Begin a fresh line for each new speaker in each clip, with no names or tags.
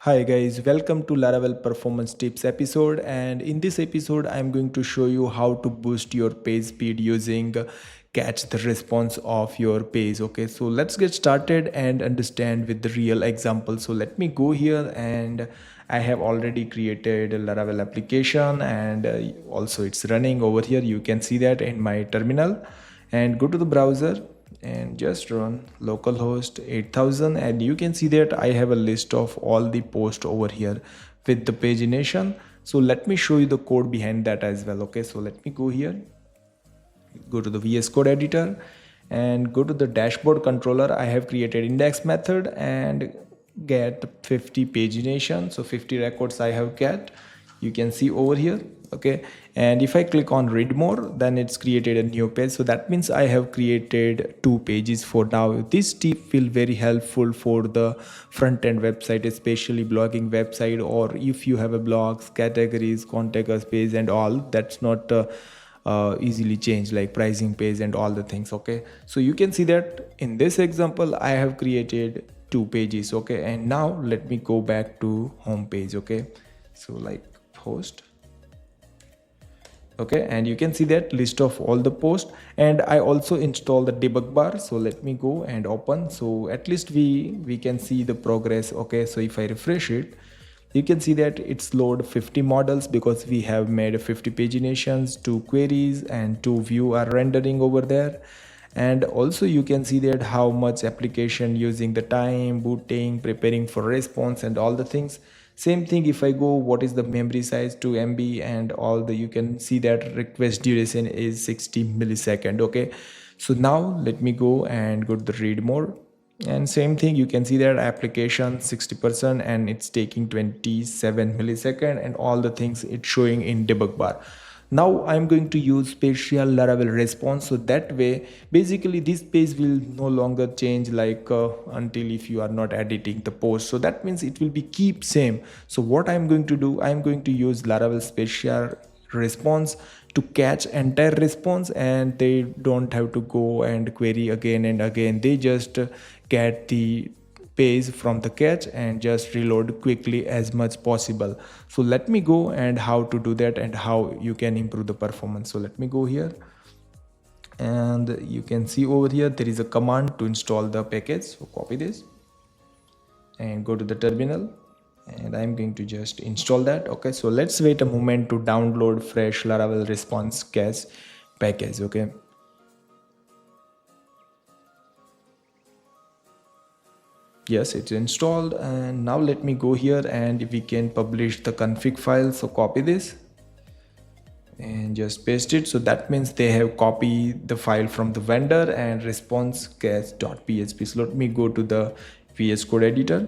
Hi guys, welcome to Laravel Performance Tips episode, and in this episode I'm going to show you how to boost your page speed using catch the response of your page. Okay, so let's get started and understand with the real example. So let me go here, and I have already created a Laravel application, and also it's running over here. You can see that in my terminal, and go to the browser and just run localhost 8000, and you can see that I have a list of all the posts over here with the pagination. So let me show you the code behind that as well. Okay, so let me go here, go to the VS Code editor and go to the dashboard controller. I have created index method and get 50 pagination. So 50 records I have get, you can see over here. Okay, and if I click on read more, then it's created a new page. So that means I have created 2 pages for now. This tip will very helpful for the front end website, especially blogging website, or if you have a blogs, categories, contact us page and all. That's not easily change, like pricing page and all the things. Okay, so you can see that in this example I have created 2 pages. Okay, and now let me go back to home page. Okay, so like post. Okay, and you can see that list of all the posts, and I also install the debug bar. So let me go and open, so at least we can see the progress. Okay, so if I refresh it, you can see that it's load 50 models because we have made 50 paginations, 2 queries and 2 view are rendering over there. And also you can see that how much application using the time, booting, preparing for response and all the things. Same thing if I go what is the memory size, 2 MB and all the, you can see that request duration is 60 millisecond. Okay, so now let me go and go to the read more, and same thing you can see that application 60% and it's taking 27 millisecond and all the things it's showing in debug bar. Now I'm going to use spatial Laravel response, so that way basically this page will no longer change like until if you are not editing the post. So that means it will be keep same. So what I'm going to do, I'm going to use Laravel spatial response to catch entire response, and they don't have to go and query again and again. They just get the page from the catch and just reload quickly as much possible. So let me go and how to do that and how you can improve the performance. So let me go here, and you can see over here there is a command to install the package. So copy this and go to the terminal, and I'm going to just install that. Okay, so let's wait a moment to download fresh Laravel response cache package. Okay, yes, it's installed, and now let me go here and we can publish the config file. So copy this and just paste it. So that means they have copied the file from the vendor and responsecache.php. So let me go to the VS Code editor,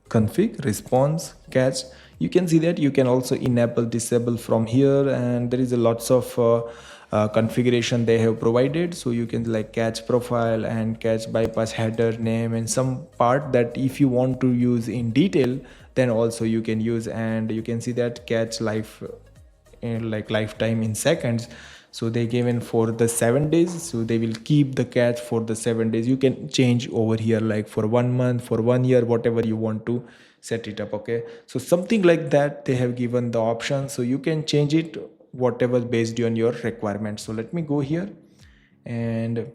config response cache. You can see that you can also enable disable from here, and there is a lots of configuration they have provided. So you can like catch profile and catch bypass header name and some part that if you want to use in detail, then also you can use. And you can see that catch life like lifetime in seconds. So they given for the 7 days, so they will keep the catch for the 7 days. You can change over here like for 1 month, for 1 year, whatever you want to set it up. Okay, so something like that they have given the option, so you can change it whatever based on your requirements. So let me go here, and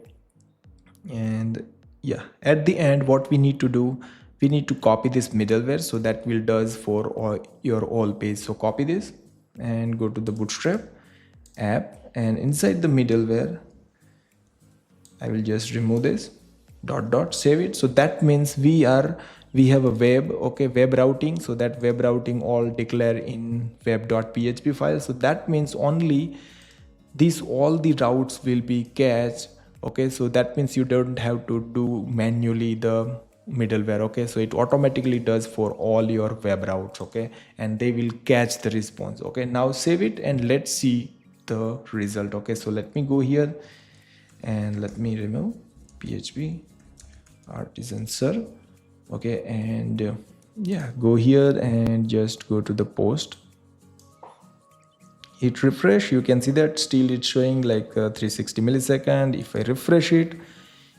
yeah, at the end what we need to do, we need to copy this middleware, so that will does for all your all page. So copy this and go to the bootstrap app, and inside the middleware I will just remove this save it. So that means we have a web, okay, web routing. So that web routing all declare in web.php file. So that means only these all the routes will be cached. Okay, so that means you don't have to do manually the middleware. Okay, so it automatically does for all your web routes. Okay, and they will catch the response. Okay, now save it and let's see the result. Okay, so let me go here and let me remove php artisan serve. Okay, and yeah, go here and just go to the post, hit refresh. You can see that still it's showing like 360 millisecond. If I refresh it,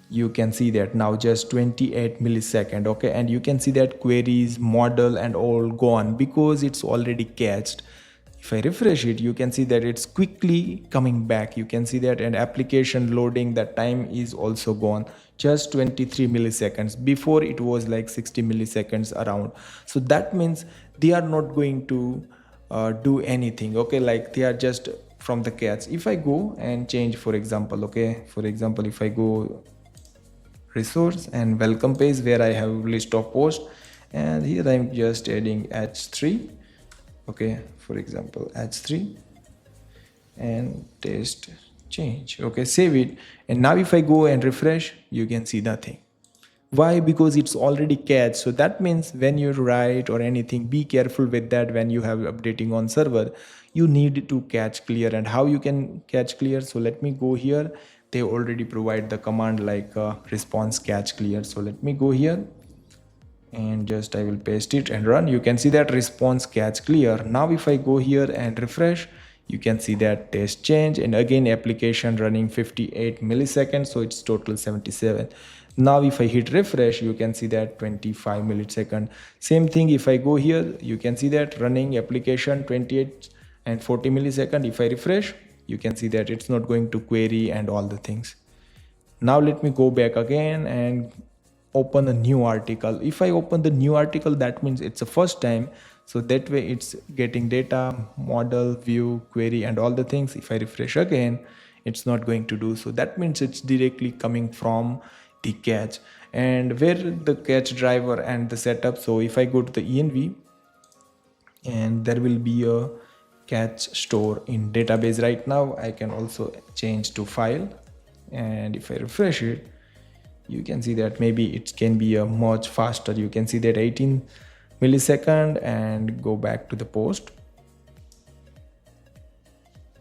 You can see that now just 28 millisecond. Okay, and you can see that queries, model and all gone because it's already cached. If I refresh it, you can see that it's quickly coming back. You can see that, and application loading, that time is also gone, just 23 milliseconds. Before it was like 60 milliseconds around. So that means they are not going to do anything. Okay, like they are just from the cache. If I go and change, for example, okay, for example, if I go resource and welcome page where I have list of posts, and here I'm just adding h3. Okay, for example h3, and test change. Okay, save it, and now if I go and refresh, you can see nothing. Why? Because it's already cached. So that means when you write or anything, be careful with that. When you have updating on server, you need to catch clear. And how you can catch clear? So let me go here. They already provide the command like response catch clear. So let me go here and just I will paste it and run. You can see that response catch clear. Now if I go here and refresh, you can see that test change, and again application running 58 milliseconds, so it's total 77. Now if I hit refresh, you can see that 25 millisecond. Same thing, if I go here, you can see that running application 28 and 40 millisecond. If I refresh, you can see that it's not going to query and all the things. Now let me go back again and open a new article. If I open the new article, that means it's the first time, so that way it's getting data, model, view, query and all the things. If I refresh again, it's not going to do so. That means it's directly coming from the cache. And where the cache driver and the setup, so if I go to the env, and there will be a cache store in database. Right now I can also change to file, and if I refresh it, you can see that maybe it can be a much faster. You can see that 18 millisecond, and go back to the post.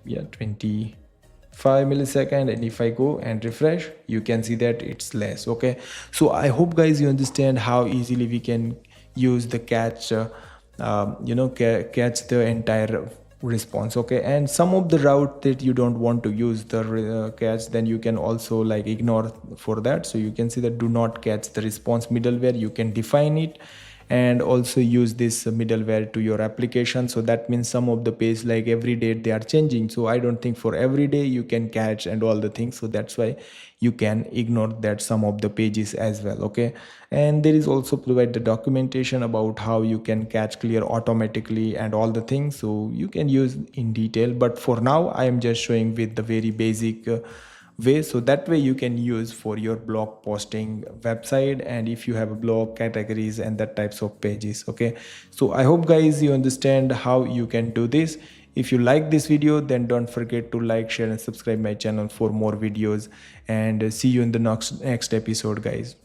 Yeah, 25 millisecond, and if I go and refresh, you can see that it's less. Okay, so I hope guys you understand how easily we can use the catch catch the entire response. Okay, and some of the route that you don't want to use the catch, then you can also like ignore for that. So you can see that do not catch the response middleware, you can define it and also use this middleware to your application. So that means some of the page like every day they are changing, so I don't think for every day you can catch and all the things. So that's why you can ignore that some of the pages as well. Okay, and there is also provide the documentation about how you can catch clear automatically and all the things, so you can use in detail, but for now I am just showing with the very basic way, so that way you can use for your blog posting website, and if you have a blog categories and that types of pages. Okay, so I hope guys you understand how you can do this. If you like this video, then don't forget to like, share and subscribe my channel for more videos, and see you in the next episode guys.